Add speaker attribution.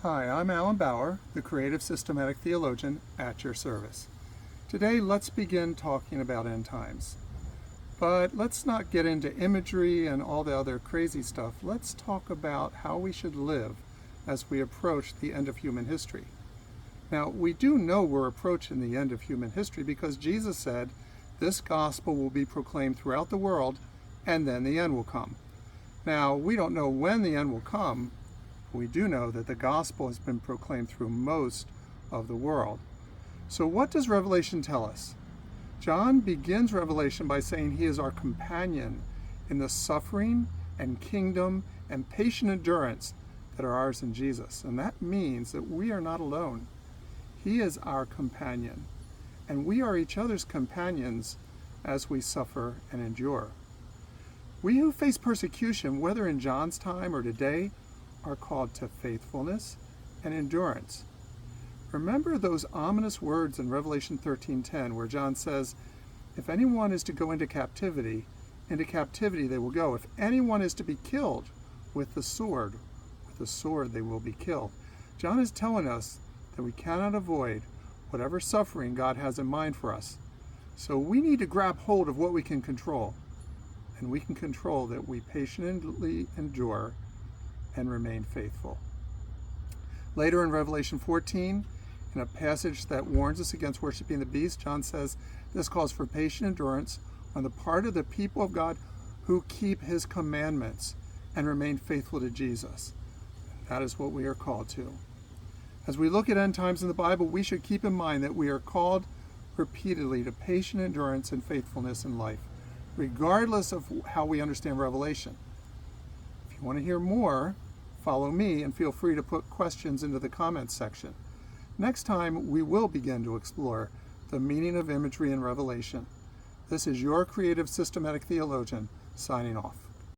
Speaker 1: Hi, I'm Alan Bauer, the Creative Systematic Theologian at your service. Today, let's begin talking about end times. But let's not get into imagery and all the other crazy stuff. Let's talk about how we should live as we approach the end of human history. Now, we do know we're approaching the end of human history because Jesus said this gospel will be proclaimed throughout the world and then the end will come. Now, we don't know when the end will come. We do know that the gospel has been proclaimed through most of the world. So what does Revelation tell us? John begins Revelation by saying he is our companion in the suffering and kingdom and patient endurance that are ours in Jesus. And that means that we are not alone. He is our companion, and we are each other's companions as we suffer and endure. We who face persecution, whether in John's time or today, are called to faithfulness and endurance. Remember those ominous words in Revelation 13:10 where John says, if anyone is to go into captivity they will go. If anyone is to be killed with the sword they will be killed. John is telling us that we cannot avoid whatever suffering God has in mind for us. So we need to grab hold of what we can control. And we can control that we patiently endure and remain faithful. Later in Revelation 14, in a passage that warns us against worshiping the beast, John says this calls for patient endurance on the part of the people of God who keep his commandments and remain faithful to Jesus. That is what we are called to. As we look at end times in the Bible, we should keep in mind that we are called repeatedly to patient endurance and faithfulness in life, regardless of how we understand Revelation. If you want to hear more, follow me and feel free to put questions into the comments section. Next time, we will begin to explore the meaning of imagery in Revelation. This is your creative systematic theologian signing off.